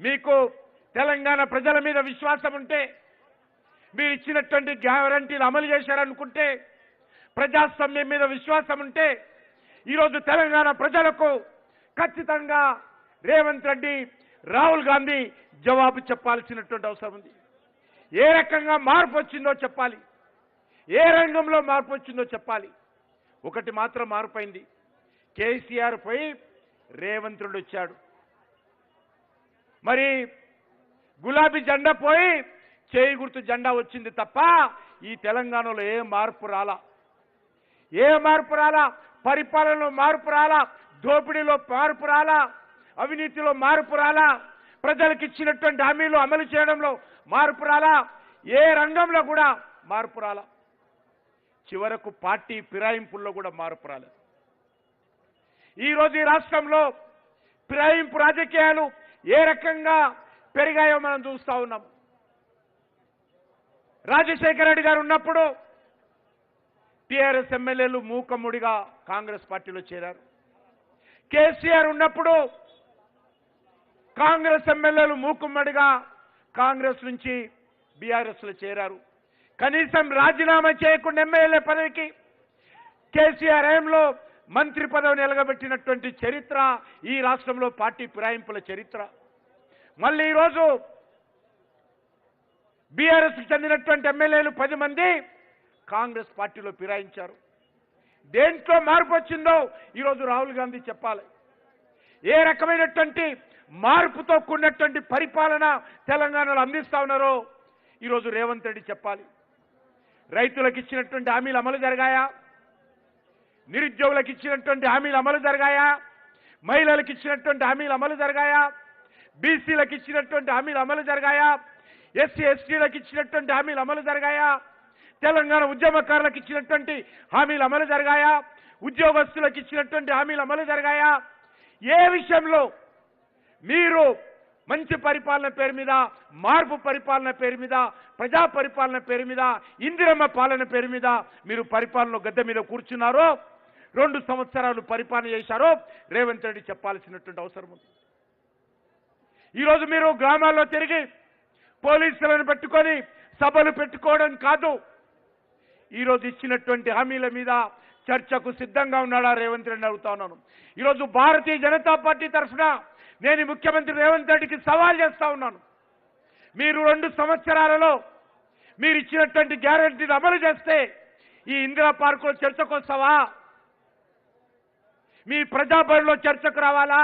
మీకు తెలంగాణ ప్రజల మీద విశ్వాసం ఉంటే, మీరు ఇచ్చినటువంటి గ్యారంటీలు అమలు చేశారనుకుంటే, ప్రజాస్వామ్యం మీద విశ్వాసం ఉంటే, ఈరోజు తెలంగాణ ప్రజలకు ఖచ్చితంగా రేవంత్ రెడ్డి, రాహుల్ గాంధీ జవాబు చెప్పాల్సినటువంటి అవసరం ఉంది. ఏ రకంగా మార్పు వచ్చిందో చెప్పాలి, ఏ రంగంలో మార్పు వచ్చిందో చెప్పాలి. ఒకటి మాత్రం మార్పైంది, కేసీఆర్ పోయి రేవంత్ రెడ్డి వచ్చాడు. మరి గులాబీ జెండా పోయి చేయి గుర్తు జెండా వచ్చింది తప్ప ఈ తెలంగాణలో ఏ మార్పు రాలా, ఏ మార్పు రాలా. పరిపాలనలో మార్పు రాలా, దోపిడీలో మార్పు రాలా, అవినీతిలో మార్పు రాలా, ప్రజలకు ఇచ్చినటువంటి హామీలు అమలు చేయడంలో మార్పు రాలా, ఏ రంగంలో కూడా మార్పు రాలా. చివరకు పార్టీ ఫిరాయింపుల్లో కూడా మార్పు రాలేదు. ఈరోజు ఈ రాష్ట్రంలో ఫిరాయింపు రాజకీయాలు ఏ రకంగా పెరిగాయో మనం చూస్తా ఉన్నాం. రాజశేఖర రెడ్డి గారు ఉన్నప్పుడు టీఆర్ఎస్ ఎమ్మెల్యేలు మూకముడిగా కాంగ్రెస్ పార్టీలో చేరారు. కేసీఆర్ ఉన్నప్పుడు కాంగ్రెస్ ఎమ్మెల్యేలు మూకుమ్మడిగా కాంగ్రెస్ నుంచి బీఆర్ఎస్ లో చేరారు. కనీసం రాజీనామా చేయకుండా ఎమ్మెల్యే పదవికి కేసీఆర్ హయాంలో మంత్రి పదవిని ఎలగబెట్టినటువంటి చరిత్ర ఈ రాష్ట్రంలో పార్టీ ఫిరాయింపుల చరిత్ర. మళ్ళీ ఈరోజు బీఆర్ఎస్ చెందినటువంటి ఎమ్మెల్యేలు 10 మంది కాంగ్రెస్ పార్టీలో ఫిరాయించారు. దేంట్లో మార్పు వచ్చిందో ఈరోజు రాహుల్ గాంధీ చెప్పాలి. ఏ రకమైనటువంటి మార్పుతో కూడినటువంటి పరిపాలన తెలంగాణలో అందిస్తా ఉన్నారో ఈరోజు రేవంత్ రెడ్డి చెప్పాలి. రైతులకు ఇచ్చినటువంటి హామీలు అమలు జరిగాయా? నిరుద్యోగులకు ఇచ్చినటువంటి హామీలు అమలు జరిగాయా? మహిళలకు ఇచ్చినటువంటి హామీలు అమలు జరిగాయా? బీసీలకు ఇచ్చినటువంటి హామీలు అమలు జరిగాయా? ఎస్సీ ఎస్టీలకు ఇచ్చినటువంటి హామీలు అమలు జరిగాయా? తెలంగాణ ఉద్యమకారులకు ఇచ్చినటువంటి హామీలు అమలు జరిగాయా? ఉద్యోగస్తులకు ఇచ్చినటువంటి హామీలు అమలు జరిగాయా? ఏ విషయంలో మీరు మంచి పరిపాలన పేరు మీద, మార్పు పరిపాలన పేరు మీద, ప్రజా పరిపాలన పేరు మీద, ఇందిరమ్మ పాలన పేరు మీద మీరు పరిపాలన గద్దె మీద కూర్చున్నారో, 2 సంవత్సరాలు పరిపాలన చేశారో రేవంత్ రెడ్డి చెప్పాల్సినటువంటి అవసరం ఉంది. ఈరోజు మీరు గ్రామాల్లో తిరిగి పోలీసులను పెట్టుకొని సభలు పెట్టుకోవడం కాదు, ఈరోజు ఇచ్చినటువంటి హామీల మీద చర్చకు సిద్ధంగా ఉన్నాడా రేవంత్ రెడ్డి అడుగుతా ఉన్నాను. ఈరోజు భారతీయ జనతా పార్టీ తరఫున నేను ముఖ్యమంత్రి రేవంత్ రెడ్డికి సవాల్ చేస్తా ఉన్నాను. మీరు 2 సంవత్సరాలలో మీరు ఇచ్చినటువంటి గ్యారెంటీని అమలు చేస్తే ఈ ఇందిరా పార్కులో చర్చకు వస్తావా? మీ ప్రజాభవన్లో చర్చకు రావాలా?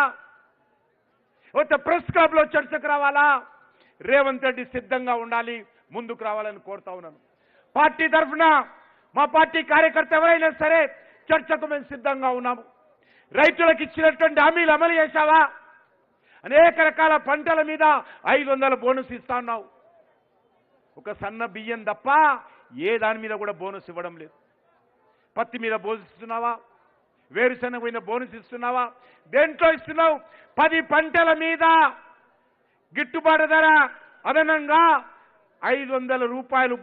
ఒక ప్రెస్ క్లబ్లో చర్చకు రావాలా? రేవంత్ రెడ్డి సిద్ధంగా ఉండాలి, ముందుకు రావాలని కోరుతా ఉన్నాను. పార్టీ తరఫున మా పార్టీ కార్యకర్త ఎవరైనా సరే చర్చకు మేము సిద్ధంగా ఉన్నాము. రైతులకు ఇచ్చినటువంటి హామీలు అమలు చేశావా? అనేక రకాల పంటల మీద 500 బోనస్ ఇస్తా ఉన్నావు. ఒక సన్న బియ్యం తప్ప ఏ దాని మీద కూడా బోనస్ ఇవ్వడం లేదు. పత్తి మీద బోనస్ ఇస్తున్నావా? వేరుశనగ మీద బోనస్ ఇస్తున్నావా? దేంట్లో ఇస్తున్నావు? 10 పంటల మీద గిట్టుబాటు ధర అదనంగా 500 రూపాయలు